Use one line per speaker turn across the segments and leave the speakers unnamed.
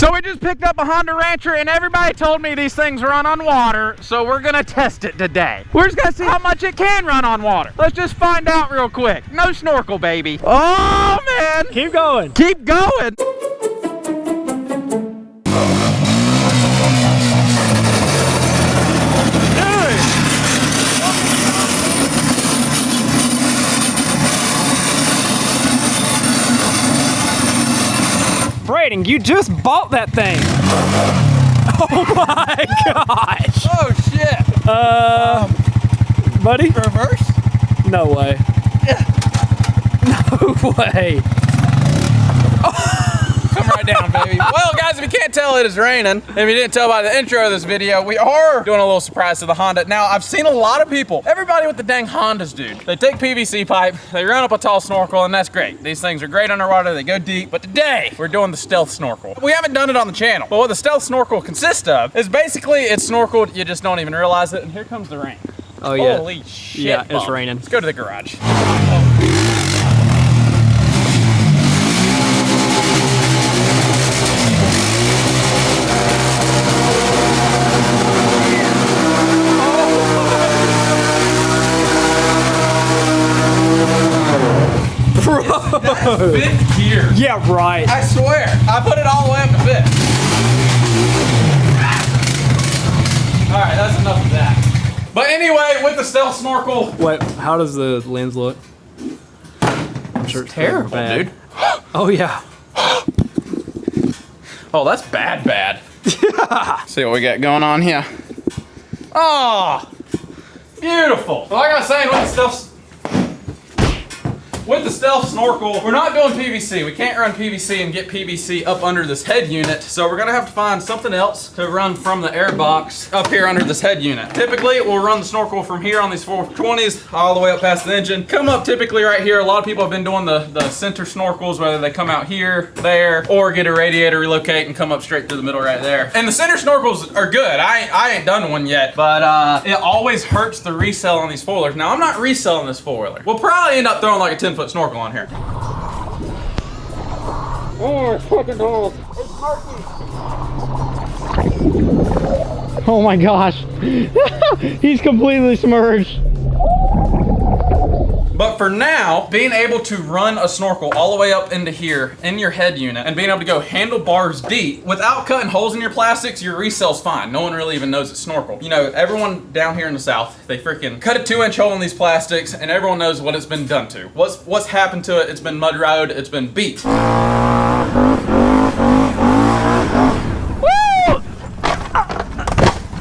So we just picked up a Honda Rancher and everybody told me these things run on water, so we're gonna test it today. We're just gonna see how much it can run on water. Let's just find out real quick. No snorkel, baby. Oh man.
Keep going.
Keep going.
Braden, you just bought that thing. Oh my gosh.
Oh shit.
Buddy?
Reverse?
No way. No way.
Come right down, baby. Well, guys, if you can't tell, it is raining. If you didn't tell by the intro of this video, we are doing a little surprise to the Honda. Now, I've seen a lot of people, everybody with the dang Hondas, dude. They take PVC pipe, they run up a tall snorkel, and that's great. These things are great underwater, they go deep. But today, we're doing the stealth snorkel. We haven't done it on the channel, but what the stealth snorkel consists of is basically it's snorkeled, you just don't even realize it, and here comes the rain.
Oh yeah.
Holy shit.
Yeah, it's
bump.
raining.
Let's go to the garage. Fifth gear.
Yeah, right.
I swear, I put it all the way up to fifth. All right, that's enough of that. But anyway, with the stealth snorkel.
Wait, how does the lens look? I'm sure it's
terrible,
bad.
dude.
Oh yeah.
Oh, that's bad. Yeah. See what we got going on here. Oh, beautiful. So like I was saying, with the stealth snorkel, we're not doing PVC. We can't run PVC and get PVC up under this head unit, so we're gonna have to find something else to run from the air box up here under this head unit. Typically, we'll run the snorkel from here on these 420s all the way up past the engine. Come up typically right here. A lot of people have been doing the center snorkels, whether they come out here, there, or get a radiator, relocate, and come up straight through the middle right there. And the center snorkels are good. I ain't done one yet, but it always hurts the resell on these foilers. Now, I'm not reselling this foiler. We'll probably end up throwing like a 10-foot snorkel on here. Oh, it's fucking cold. It's murky.
Oh my gosh. He's completely submerged.
But for now, being able to run a snorkel all the way up into here in your head unit and being able to go handlebars deep without cutting holes in your plastics, your resell's fine. No one really even knows it's snorkel. You know, everyone down here in the South, they freaking cut a 2-inch hole in these plastics and everyone knows what it's been done to. What's happened to it? It's been mud rode, it's been beat.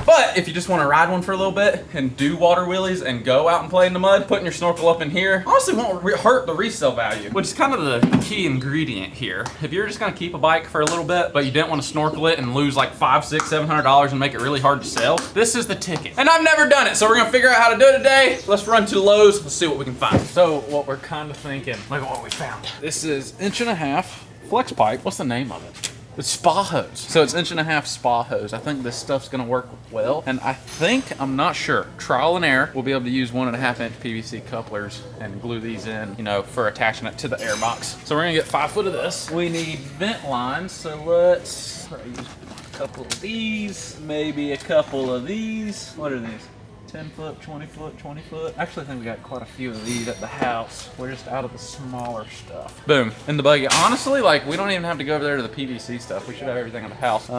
But if you just want to ride one for a little bit and do water wheelies and go out and play in the mud, putting your snorkel up in here honestly won't hurt the resale value, which is kind of the key ingredient here. If you're just going to keep a bike for a little bit, but you didn't want to snorkel it and lose like $500, $600, $700 and make it really hard to sell, this is the ticket. And I've never done it, so we're going to figure out how to do it today. Let's run to Lowe's. Let's see what we can find. So what we're kind of thinking, look at what we found. This is 1.5 inch flex pipe. What's the name of it? It's spa hose. So it's 1.5 inch spa hose. I think this stuff's gonna work well. And I think, I'm not sure, trial and error, we'll be able to use 1.5 inch PVC couplers and glue these in, you know, for attaching it to the air box. So we're gonna get 5 foot of this. We need vent lines, so let's use a couple of these, maybe a couple of these. What are these? 10 foot, 20 foot, 20 foot. Actually, I think we got quite a few of these at the house. We're just out of the smaller stuff. Boom, in the buggy. Honestly, like, we don't even have to go over there to the PVC stuff. We should have everything at the house.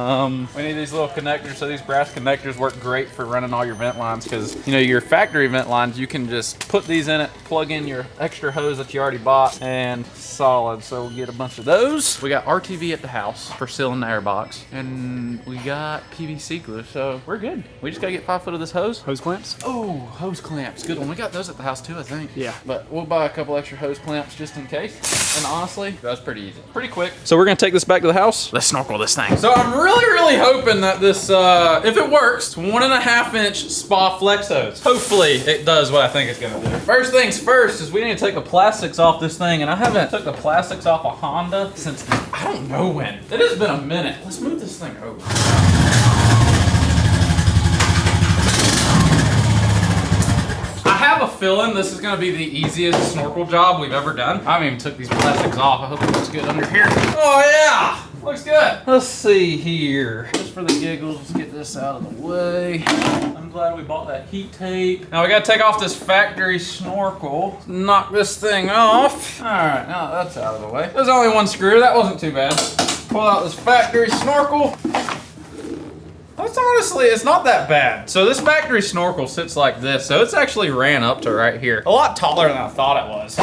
We need these little connectors. So these brass connectors work great for running all your vent lines because, you know, your factory vent lines, you can just put these in it, plug in your extra hose that you already bought, and solid. So we'll get a bunch of those. We got RTV at the house for sealing the air box, and we got PVC glue, so we're good. We just gotta get 5 foot of this hose.
Hose clamps?
Oh, hose clamps. Good one. We got those at the house too, I think.
Yeah.
But we'll buy a couple extra hose clamps just in case. And honestly, that was pretty easy. Pretty quick. So we're gonna take this back to the house. Let's snorkel this thing. So I'm really hoping that this, if it works, 1.5 inch spa flex hose. Hopefully it does what I think it's gonna do. First things first is we need to take the plastics off this thing, and I haven't took the plastics off a Honda since, I don't know when. It has been a minute. Let's move this thing over. I have a feeling this is gonna be the easiest snorkel job we've ever done. I haven't even took these plastics off. I hope it looks good under here. Oh yeah! Looks good. Let's see here. Just for the giggles, let's get this out of the way. I'm glad we bought that heat tape. Now we gotta take off this factory snorkel. Knock this thing off. All right, now that's out of the way. There's only one screw, that wasn't too bad. Pull out this factory snorkel. That's honestly, it's not that bad. So this factory snorkel sits like this, so it's actually ran up to right here. A lot taller than I thought it was.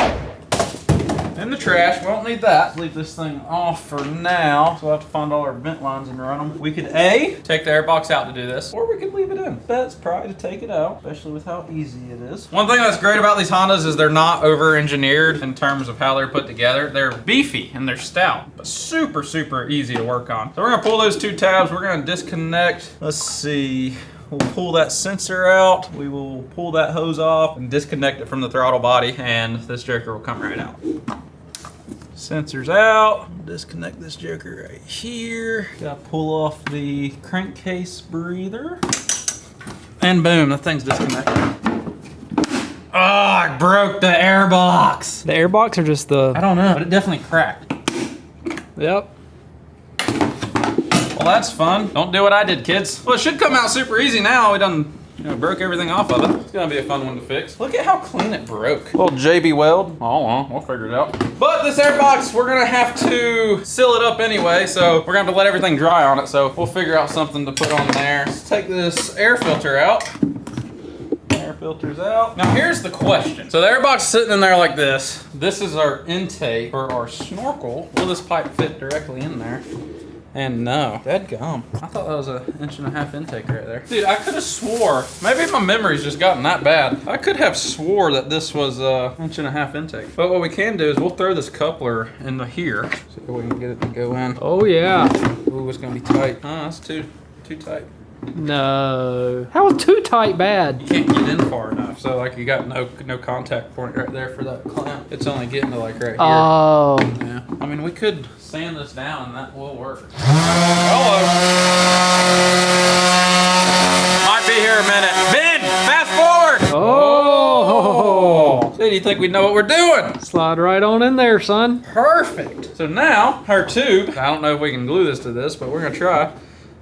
In the trash, we won't need that. Leave this thing off for now. So we'll have to find all our vent lines and run them. We could A, take the air box out to do this, or we could leave it in. That's probably to take it out, especially with how easy it is. One thing that's great about these Hondas is they're not over-engineered in terms of how they're put together. They're beefy and they're stout, but super, super easy to work on. So we're gonna pull those two tabs. We're gonna disconnect. Let's see. We'll pull that sensor out. We will pull that hose off and disconnect it from the throttle body, and this joker will come right out. Sensor's out. Disconnect this joker right here. Gotta pull off the crankcase breather. And boom, that thing's disconnected. Oh, I broke the air box.
The air box or just the...
I don't know, but it definitely cracked.
Yep.
Well, that's fun. Don't do what I did, kids. Well, it should come out super easy now. We done broke everything off of it. It's gonna be a fun one to fix. Look at how clean it broke. Little JB weld. Oh, well, we'll figure it out. But this air box, we're gonna have to seal it up anyway, so we're gonna have to let everything dry on it, so we'll figure out something to put on there. Let's take this air filter out. Air filter's out. Now here's the question. So the air box is sitting in there like this. This is our intake for our snorkel. Will this pipe fit directly in there? And no, dadgum. I thought that was an 1.5 inch intake right there. Dude, I could have swore, maybe my memory's just gotten that bad. I could have swore that this was a 1.5 inch intake. But what we can do is we'll throw this coupler into here. See if we can get it to go in.
Oh yeah.
Ooh, it's gonna be tight. Oh, that's too tight.
No. How is too tight bad?
You can't get in far enough. So like you got no contact point right there for that clamp. It's only getting to like right here.
Oh.
Yeah. I mean, we could sand this down and that will work. Hello. Might be here a minute. Ben, fast forward.
Oh.
See, do you think we know what we're doing?
Slide right on in there, son.
Perfect. So now our tube, I don't know if we can glue this to this, but we're gonna try.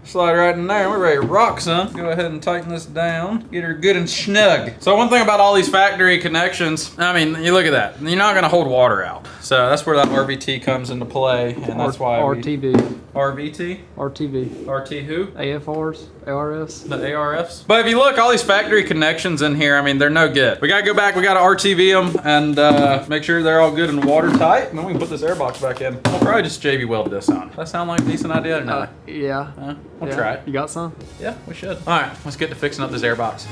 Slide right in there. We're ready to rock, son. Go ahead and tighten this down. Get her good and snug. So one thing about all these factory connections, I mean, you look at that. You're not gonna hold water out. So that's where that RVT comes into play, and that's why
RTV.
RVT?
RTV.
RT who?
AFRs, ARS.
The ARFs. But if you look, all these factory connections in here, I mean, they're no good. We gotta go back, we gotta RTV them and make sure they're all good and watertight, and then we can put this air box back in. We'll probably just JB weld this on. Does that sound like a decent idea or not?
Yeah.
We'll try it.
You got some?
Yeah, we should. All right, let's get to fixing up this air box.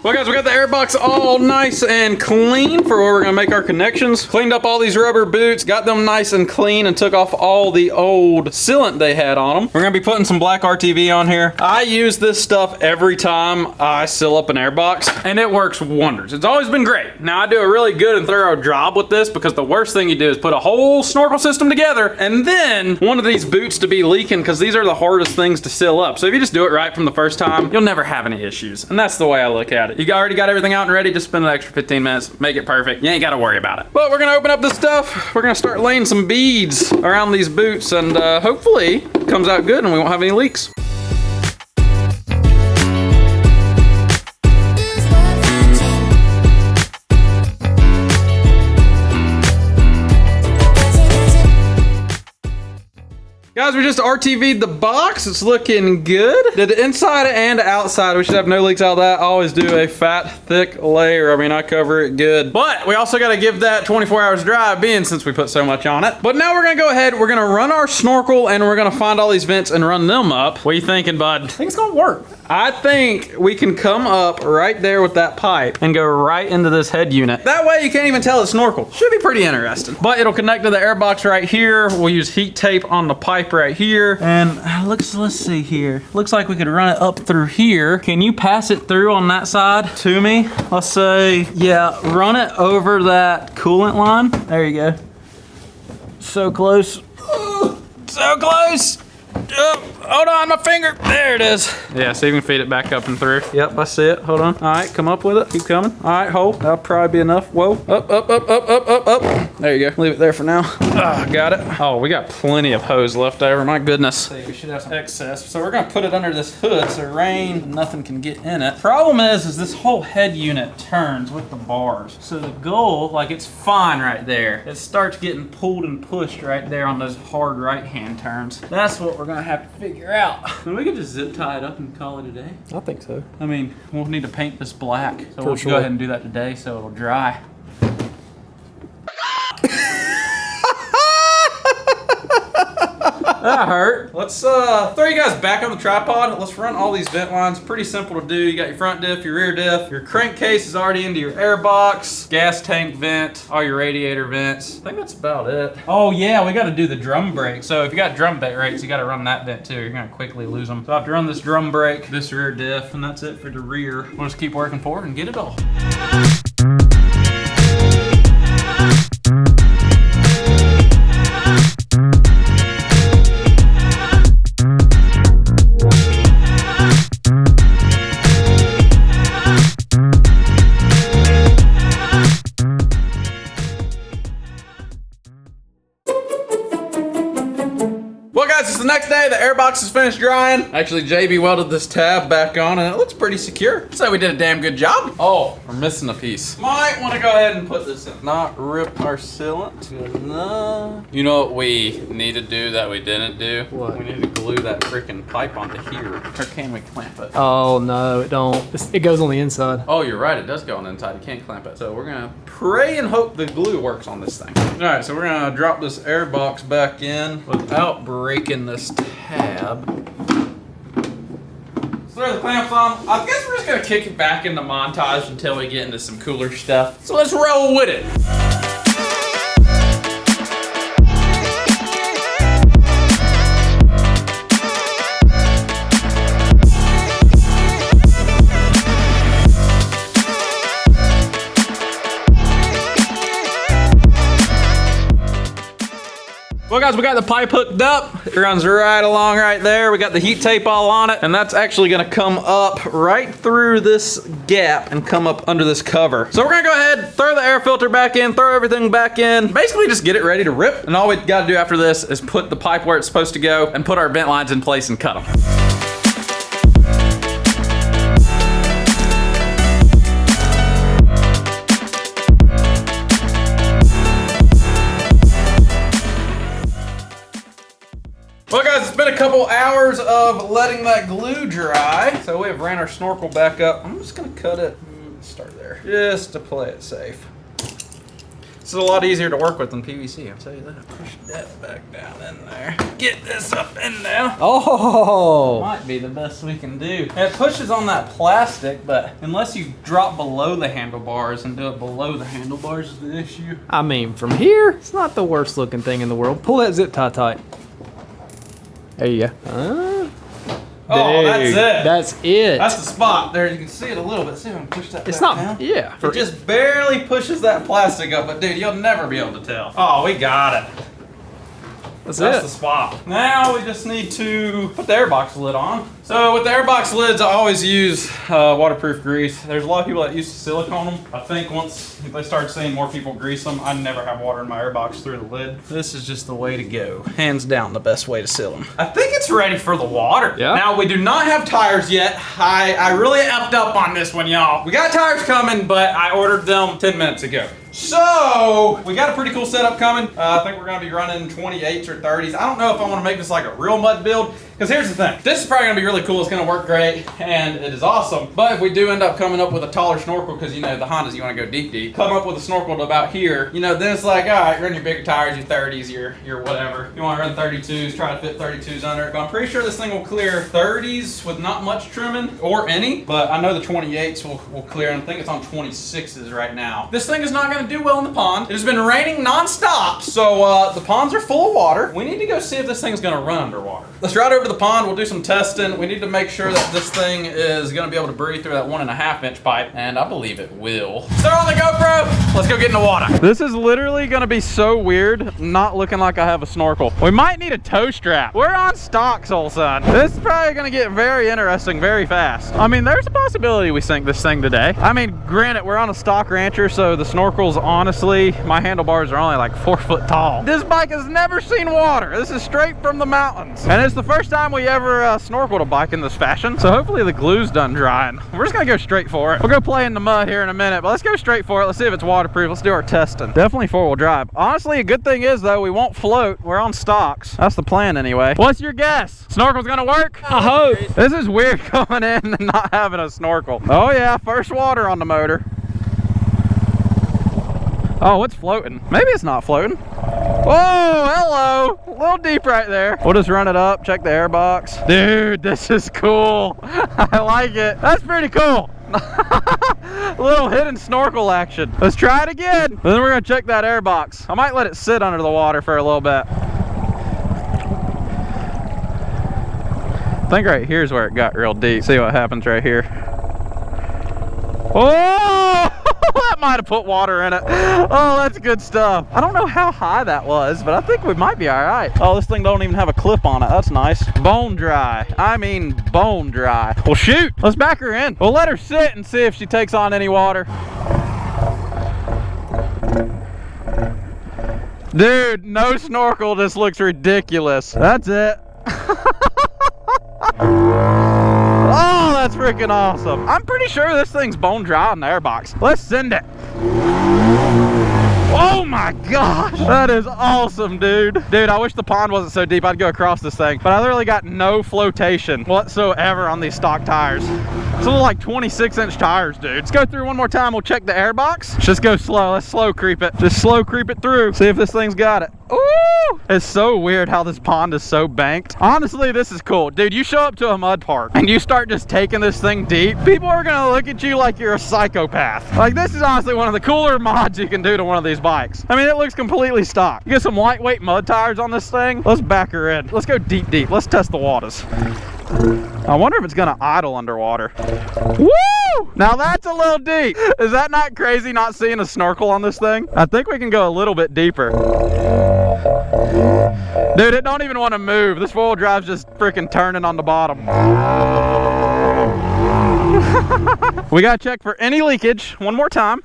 Well guys, we got the air box all nice and clean for where we're gonna make our connections. Cleaned up all these rubber boots, got them nice and clean, and took off all the old sealant they had on them. We're gonna be putting some black RTV on here. I use this stuff every time I seal up an air box, and it works wonders. It's always been great. Now I do a really good and thorough job with this because the worst thing you do is put a whole snorkel system together and then one of these boots to be leaking, because these are the hardest things to seal up. So if you just do it right from the first time, you'll never have any issues. And that's the way I look at it. You already got everything out and ready, just spend an extra 15 minutes, make it perfect. You ain't gotta worry about it. But we're gonna open up this stuff. We're gonna start laying some beads around these boots, and hopefully it comes out good and we won't have any leaks. Guys, we just RTV'd the box. It's looking good. Did the inside and outside. We should have no leaks out of that. I always do a fat, thick layer. I mean, I cover it good. But we also got to give that 24 hours dry, being since we put so much on it. But now we're going to go ahead. We're going to run our snorkel, and we're going to find all these vents and run them up. What are you thinking, bud? I think it's going to work. I think we can come up right there with that pipe and go right into this head unit. That way you can't even tell it's snorkel. Should be pretty interesting. But it'll connect to the air box right here. We'll use heat tape on the pipe right here. And let's see here. Looks like we could run it up through here. Can you pass it through on that side to me? Let's say, yeah, run it over that coolant line. There you go. So close. So close. Hold on, my finger. There it is. Yeah, so you can feed it back up and through. Yep, I see it. Hold on. All right, come up with it. Keep coming. All right, hold. That'll probably be enough. Whoa. Up, up, up, up, up, up, up. There you go. Leave it there for now. Got it. Oh, we got plenty of hose left over. My goodness. We should have some excess. So we're gonna put it under this hood so rain, nothing can get in it. Problem is this whole head unit turns with the bars. So the goal, like it's fine right there. It starts getting pulled and pushed right there on those hard right-hand turns. That's what we're gonna have to figure out. And we could just zip tie it up and call it a day.
I think so.
I mean, we'll need to paint this black. So
For
we'll
sure.
go ahead and do that today so it'll dry. That hurt. Let's throw you guys back on the tripod. Let's run all these vent lines. Pretty simple to do. You got your front diff, your rear diff. Your crankcase is already into your air box. Gas tank vent, all your radiator vents. I think that's about it. Oh yeah, we got to do the drum brake. So if you got drum brakes, you got to run that vent too. You're gonna quickly lose them. So I have to run this drum brake, this rear diff, and that's it for the rear. We'll just keep working forward and get it all. Well guys, it's the next day. The airbox is finished drying. Actually, JB welded this tab back on and it looks pretty secure. So we did a damn good job. Oh, we're missing a piece. Might want to go ahead and put this in. Not rip our sealant. Good enough. You know what we need to do that we didn't do?
What?
We need to glue that freaking pipe onto here. Or can we clamp it?
Oh no, it don't. It goes on the inside.
Oh, you're right. It does go on the inside. You can't clamp it. So we're gonna pray and hope the glue works on this thing. All right, so we're gonna drop this air box back in without breaking this tab. So there are the clamps on. I guess we're just gonna kick it back into montage until we get into some cooler stuff. So let's roll with it. Well guys, we got the pipe hooked up. It runs right along right there. We got the heat tape all on it, and that's actually gonna come up right through this gap and come up under this cover. So we're gonna go ahead, throw the air filter back in, throw everything back in, basically just get it ready to rip. And all we gotta do after this is put the pipe where it's supposed to go and put our vent lines in place and cut them. Well guys, it's been a couple hours of letting that glue dry. So we have ran our snorkel back up. I'm just gonna cut it, start there, just to play it safe. This is a lot easier to work with than PVC, I'll tell you that. Push that back down in there. Get this up in there.
Oh!
Might be the best we can do. It pushes on that plastic, but unless you drop below the handlebars and do it below the handlebars is the issue.
I mean, from here, it's not the worst looking thing in the world. Pull that zip tie tight. There you go.
Oh, that's
Dude,
it.
That's it.
That's the spot. There, you can see it a little bit. See if I can push that
It's
back
not,
down?
yeah.
It just barely pushes that plastic up, but dude, you'll never be able to tell. Oh, we got it.
That's
That's
it.
the spot. Now we just need to put the airbox lid on. So with the airbox lids, I always use waterproof grease. There's a lot of people that use silicone them. I think once they start seeing more people grease them, I never have water in my airbox through the lid. This is just the way to go. Hands down, the best way to seal them. I think it's ready for the water.
Yeah.
Now we do not have tires yet. I really effed up on this one, y'all. We got tires coming, but I ordered them 10 minutes ago. So, we got a pretty cool setup coming. I think we're gonna be running 28s or 30s. I don't know if I wanna make this like a real mud build, because here's the thing. This is probably gonna be really cool. It's gonna work great, and it is awesome. But if we do end up coming up with a taller snorkel, because you know, the Hondas, you wanna go deep, come up with a snorkel to about here, you know, then it's like, all right, run your bigger tires, your 30s, your whatever. You wanna run 32s, try to fit 32s under it. But I'm pretty sure this thing will clear 30s with not much trimming, or any. But I know the 28s will clear, and I think it's on 26s right now. This thing is not gonna gonna do well in the pond. It has been raining non-stop, so the ponds are full of water. We need to go see if this thing's gonna run underwater. Let's ride over to the pond, we'll do some testing. We need to make sure that this thing is gonna be able to breathe through that 1.5 inch pipe, and I believe it will. Start on the GoPro, let's go get in the water. This is literally gonna be so weird, not looking like I have a snorkel. We might need a tow strap. We're on stocks, old son. This is probably gonna get very interesting very fast. I mean, there's a possibility we sink this thing today. I mean, granted, we're on a stock rancher, so the snorkels, honestly, my handlebars are only like 4 foot tall. This bike has never seen water. This is straight from the mountains. And it's the first time we ever snorkeled a bike in this fashion. So hopefully the glue's done drying. We're just gonna go straight for it. We'll go play in the mud here in a minute, but let's go straight for it. Let's see if it's waterproof. Let's do our testing. Definitely 4-wheel drive. Honestly, a good thing is though, we won't float. We're on stocks. That's the plan anyway. What's your guess? Snorkel's gonna work?
I hope.
This is weird coming in and not having a snorkel. Oh yeah, first water on the motor. Oh, it's floating. Maybe it's not floating. Oh, hello. A little deep right there. We'll just run it up, check the air box. Dude, this is cool. I like it. That's pretty cool. Little hidden snorkel action. Let's try it again. Then we're gonna check that air box. I might let it sit under the water for a little bit. I think right here's where it got real deep. See what happens right here. Oh! That might have put water in it. Oh, that's good stuff. I don't know how high that was, but I think we might be all right. Oh, this thing don't even have a clip on it. That's nice. Bone dry. I mean bone dry. Well, shoot. Let's back her in. We'll let her sit and see if she takes on any water. Dude, no snorkel. This looks ridiculous. That's it. Oh, that's freaking awesome. I'm pretty sure this thing's bone dry on the airbox. Let's send it. Oh my gosh, that is awesome, dude. Dude, I wish the pond wasn't so deep. I'd go across this thing, but I literally got no flotation whatsoever on these stock tires. It's a little like 26-inch tires, dude. Let's go through one more time. We'll check the air box. Let's just go slow. Let's slow creep it. Just slow creep it through. See if this thing's got it. Ooh! It's so weird how this pond is so banked. Honestly, this is cool. Dude, you show up to a mud park and you start just taking this thing deep, people are gonna look at you like you're a psychopath. Like, this is honestly one of the cooler mods you can do to one of these bikes. I mean, it looks completely stock. You get some lightweight mud tires on this thing. Let's back her in. Let's go deep, deep. Let's test the waters. I wonder if it's gonna idle underwater. Woo! Now that's a little deep. Is that not crazy not seeing a snorkel on this thing? I think we can go a little bit deeper. Dude, it don't even want to move. This 4-wheel drive's just freaking turning on the bottom. We gotta check for any leakage one more time.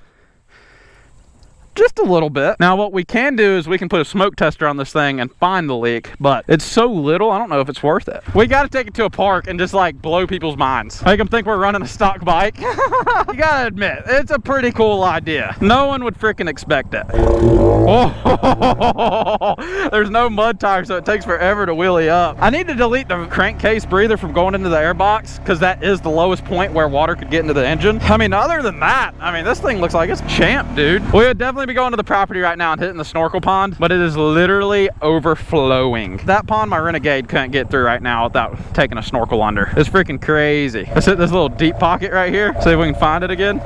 Just a little bit. Now what we can do is we can put a smoke tester on this thing and find the leak, but it's so little, I don't know if it's worth it. We got to take it to a park and just like blow people's minds. Make them think we're running a stock bike. You gotta admit, it's a pretty cool idea. No one would freaking expect it. Oh, there's no mud tire, so it takes forever to wheelie up. I need to delete the crankcase breather from going into the airbox because that is the lowest point where water could get into the engine. I mean, other than that, I mean, this thing looks like it's champ, dude. We would definitely be going to the property right now and hitting the snorkel pond, but it is literally overflowing. That pond my Renegade couldn't get through right now without taking a snorkel under. It's freaking crazy. Let's hit this little deep pocket right here, see if we can find it again.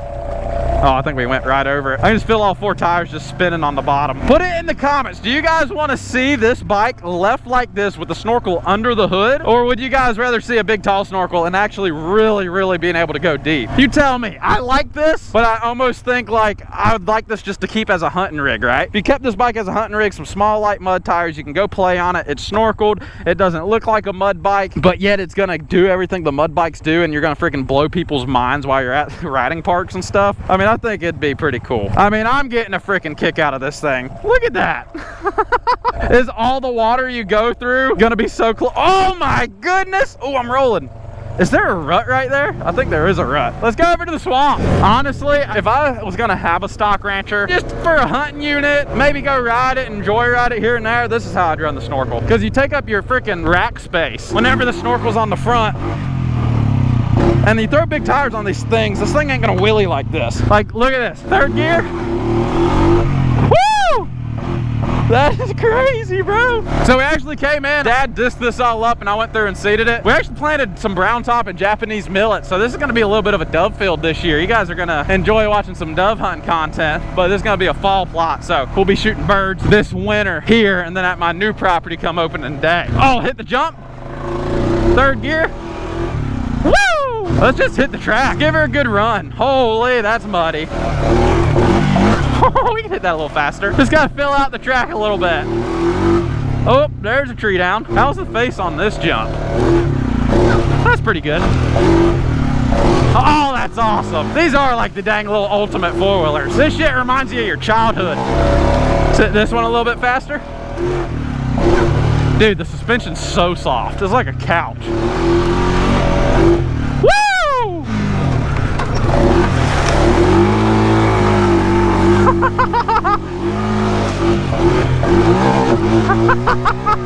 Oh, I think we went right over it. I can just feel all 4 tires just spinning on the bottom. Put it in the comments. Do you guys want to see this bike left like this with the snorkel under the hood? Or would you guys rather see a big tall snorkel and actually really being able to go deep? You tell me. I like this, but I almost think like I would like this just to keep as a hunting rig, right? If you kept this bike as a hunting rig, some small light mud tires, you can go play on it. It's snorkeled. It doesn't look like a mud bike, but yet it's gonna do everything the mud bikes do, and you're gonna freaking blow people's minds while you're at riding parks and stuff. I mean, I think it'd be pretty cool. I mean, I'm getting a freaking kick out of this thing. Look at that. Is all the water you go through gonna be so close? Oh my goodness. Oh, I'm rolling. Is there a rut right there? I think there is a rut. Let's go over to the swamp. Honestly, if I was gonna have a stock rancher, just for a hunting unit, maybe go ride it, enjoy ride it here and there, this is how I'd run the snorkel. Because you take up your freaking rack space whenever the snorkel's on the front. And you throw big tires on these things, this thing ain't gonna wheelie like this. Like, look at this, 3rd gear. Woo! That is crazy, bro. So we actually came in, Dad disced this all up and I went through and seeded it. We actually planted some brown top and Japanese millet. So this is gonna be a little bit of a dove field this year. You guys are gonna enjoy watching some dove hunting content, but this is gonna be a fall plot. So we'll be shooting birds this winter here and then at my new property come opening day. Oh, hit the jump. Third gear. Woo! Let's just hit the track. Give her a good run. Holy, that's muddy. We can hit that a little faster. Just gotta fill out the track a little bit. Oh, there's a tree down. How's the face on this jump? That's pretty good. Oh, that's awesome. These are like the dang little ultimate four-wheelers. This shit reminds you of your childhood. Sit this one a little bit faster. Dude, the suspension's so soft. It's like a couch. Woo!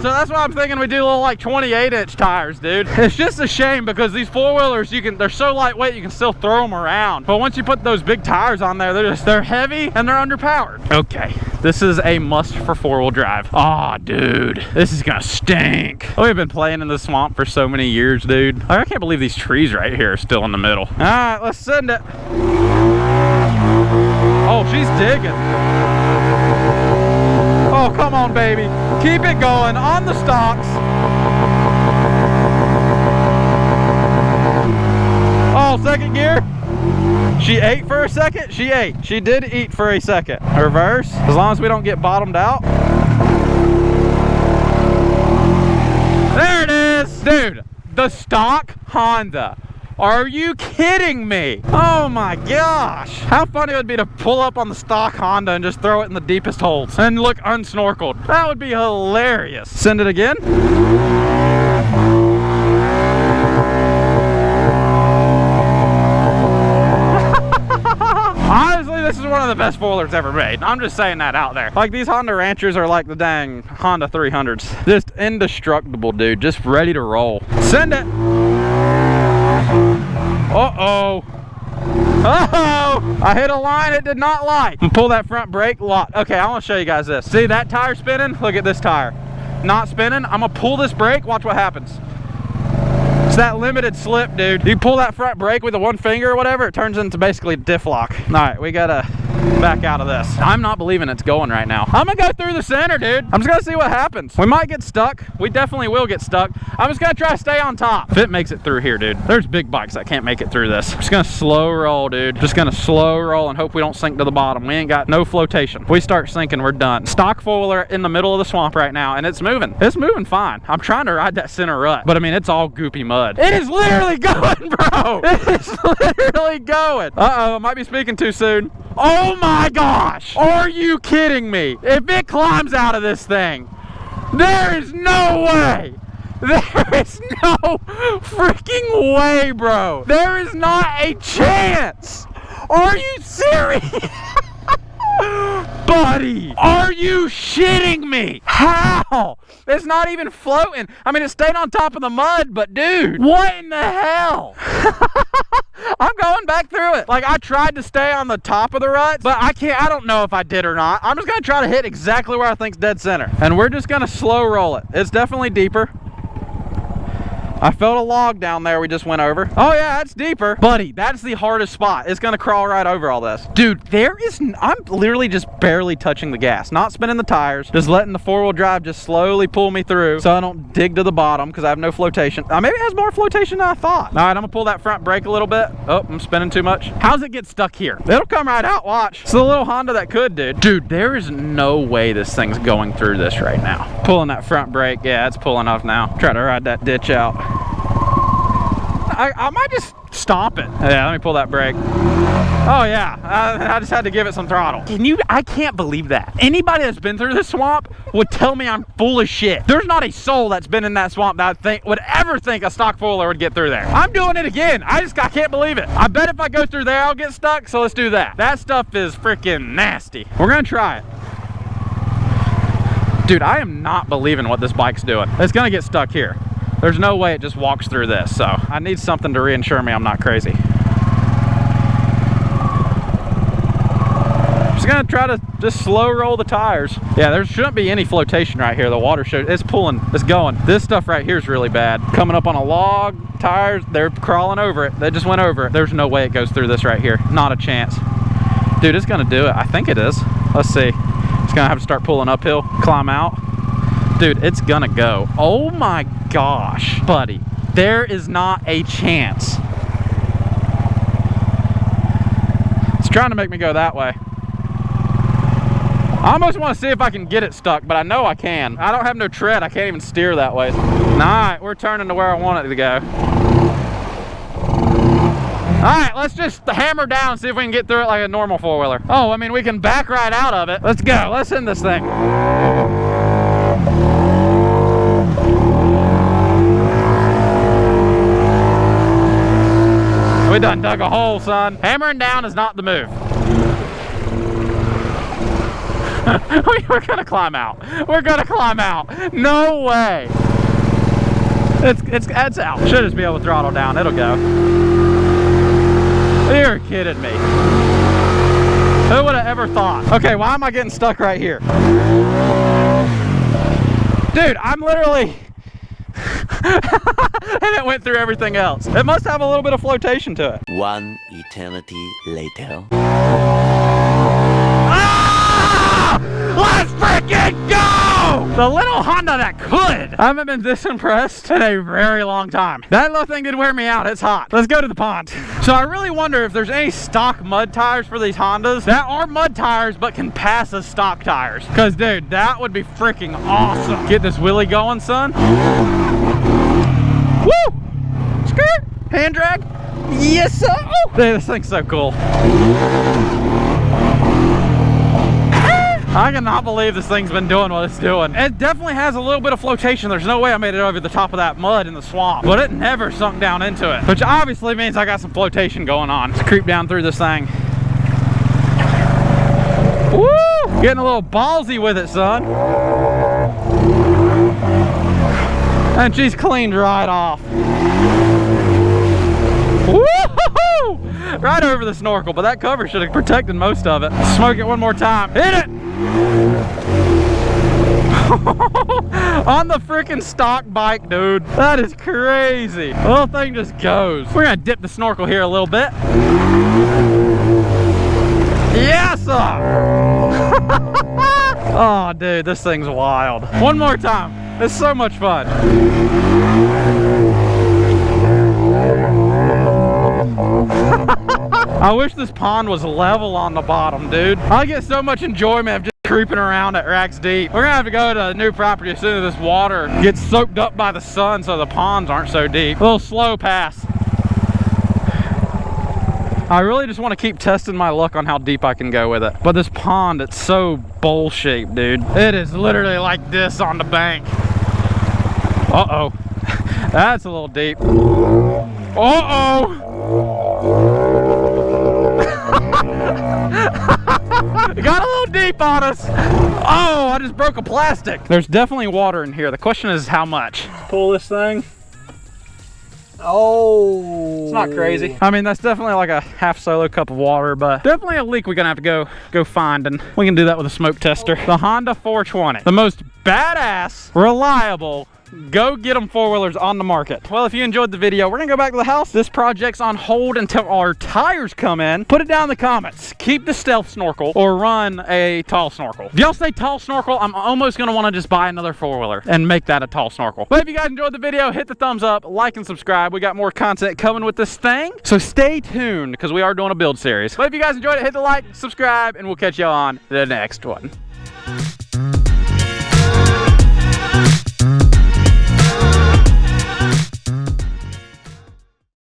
So that's why I'm thinking we do little like 28-inch tires, dude. It's just a shame because these four-wheelers, they're so lightweight you can still throw them around. But once you put those big tires on there, they're heavy and they're underpowered. Okay, this is a must for four-wheel drive. Oh, dude, this is gonna stink. We've been playing in the swamp for so many years, dude. Like, I can't believe these trees right here are still in the middle. All right, let's send it. Oh, she's digging. Oh, come on, baby. Keep it going on the stocks. Oh, second gear. She ate for a second. She ate. She did eat for a second. Reverse. As long as we don't get bottomed out. There it is. Dude, the stock Honda. Are you kidding me? Oh my gosh. How funny it would be to pull up on the stock Honda and just throw it in the deepest holes and look unsnorkeled. That would be hilarious. Send it again. Honestly, this is one of the best four-wheelers ever made. I'm just saying that out there. Like, these Honda Ranchers are like the dang Honda 300s. Just indestructible, dude. Just ready to roll. Send it. Uh-oh. Uh-oh. I hit a line it did not like. And pull that front brake lock. Okay, I want to show you guys this. See that tire spinning? Look at this tire. Not spinning. I'm going to pull this brake. Watch what happens. It's that limited slip, dude. You pull that front brake with the one finger or whatever, it turns into basically diff lock. All right, we got to back out of this. I'm not believing it's going right now. I'm gonna go through the center, dude. I'm just gonna see what happens. We might get stuck. We definitely will get stuck. I'm just gonna try to stay on top. If it makes it through here, dude. There's big bikes that can't make it through this. Just gonna slow roll, dude. Just gonna slow roll and hope we don't sink to the bottom. We ain't got no flotation. If we start sinking, we're done. Stock four-wheeler in the middle of the swamp right now, and it's moving. It's moving fine. I'm trying to ride that center rut, but I mean, it's all goopy mud. It is literally going, bro. It is literally going. Uh-oh, I might be speaking too soon. Oh my gosh! Are you kidding me? If it climbs out of this thing, there is no way! There is no freaking way, bro! There is not a chance! Are you serious? Buddy, are you shitting me? How? It's not even floating. I mean, it stayed on top of the mud, but dude, what in the hell? I'm going back through it. Like, I tried to stay on the top of the rut, but I don't know if I did or not. I'm just gonna try to hit exactly where I think's dead center. And we're just gonna slow roll it. It's definitely deeper. I felt a log down there we just went over. Oh yeah, that's deeper. Buddy, that's the hardest spot. It's gonna crawl right over all this. Dude, I'm literally just barely touching the gas. Not spinning the tires. Just letting the four-wheel drive just slowly pull me through so I don't dig to the bottom because I have no flotation. Maybe it has more flotation than I thought. All right, I'm gonna pull that front brake a little bit. Oh, I'm spinning too much. How's it get stuck here? It'll come right out, watch. It's the little Honda that could, dude. Dude, there is no way this thing's going through this right now. Pulling that front brake. Yeah, it's pulling off now. Try to ride that ditch out. I might just stomp it. Yeah, let me pull that brake. Oh yeah, I just had to give it some throttle. I can't believe that. Anybody that's been through this swamp would tell me I'm full of shit. There's not a soul that's been in that swamp that would ever think a stock four-wheeler would get through there. I'm doing it again. I can't believe it. I bet if I go through there, I'll get stuck, so let's do that. That stuff is freaking nasty. We're gonna try it. Dude, I am not believing what this bike's doing. It's gonna get stuck here. There's no way it just walks through this, so I need something to reassure me I'm not crazy. Just gonna try to just slow roll the tires. Yeah, there shouldn't be any flotation right here. The water shows it's pulling, it's going. This stuff right here is really bad. Coming up on a log, tires, they're crawling over it. They just went over it. There's no way it goes through this right here. Not a chance. Dude, it's gonna do it. I think it is. Let's see. It's gonna have to start pulling uphill, climb out. Dude, it's gonna go. Oh my gosh, buddy. There is not a chance. It's trying to make me go that way. I almost want to see if I can get it stuck, but I know I can. I don't have no tread. I can't even steer that way. All right, we're turning to where I want it to go. All right, let's just hammer down and see if we can get through it like a normal four-wheeler. Oh, I mean, we can back right out of it. Let's go. Let's end this thing. We done dug a hole, son. Hammering down is not the move. We're gonna climb out. We're gonna climb out. No way. It's out. Should just be able to throttle down. It'll go. You're kidding me. Who would have ever thought? Okay, why am I getting stuck right here? Dude, I'm literally... and it went through everything else. It must have a little bit of flotation to it.
One eternity later.
Let's freaking go! The little Honda that could. I haven't been this impressed in a very long time. That little thing did wear me out. It's hot. Let's go to the pond. So I really wonder if there's any stock mud tires for these Hondas that are mud tires but can pass as stock tires. Because, dude, that would be freaking awesome. Get this wheelie going, son. Woo! Skirt! Hand drag. Yes, sir. Oh, dude, this thing's so cool. I cannot believe this thing's been doing what it's doing. It definitely has a little bit of flotation. There's no way I made it over the top of that mud in the swamp, but it never sunk down into it, which obviously means I got some flotation going on. Let's creep down through this thing. Woo! Getting a little ballsy with it, son. And she's cleaned right off. Woo-hoo-hoo! Right over the snorkel, but that cover should have protected most of it. Smoke it one more time. Hit it! On the freaking stock bike, dude. That is crazy. The little thing just goes. We're gonna dip the snorkel here a little bit. Yes, sir! Oh, dude, this thing's wild. One more time. It's so much fun. I wish this pond was level on the bottom, dude. I get so much enjoyment of just creeping around at RACKS Deep. We're gonna have to go to a new property as soon as this water gets soaked up by the sun so the ponds aren't so deep. A little slow pass. I really just want to keep testing my luck on how deep I can go with it. But this pond, it's so bowl-shaped, dude. It is literally like this on the bank. Uh-oh. That's a little deep. Uh-oh. It got a little deep on us. Oh, I just broke a plastic. There's definitely water in here. The question is how much. Pull this thing.
Oh.
It's not crazy. I mean, that's definitely like a half solo cup of water, but definitely a leak we're gonna have to go find, and we can do that with a smoke tester. The Honda 420, the most badass, reliable, go get them four-wheelers on the market. Well, if you enjoyed the video, we're gonna go back to the house. This project's on hold until our tires come in. Put it down in the comments. Keep the stealth snorkel or run a tall snorkel. If y'all say tall snorkel, I'm almost gonna wanna just buy another four-wheeler and make that a tall snorkel. But if you guys enjoyed the video, hit the thumbs up, like and subscribe. We got more content coming with this thing, so stay tuned because we are doing a build series. But if you guys enjoyed it, hit the like, subscribe, and we'll catch y'all on the next one.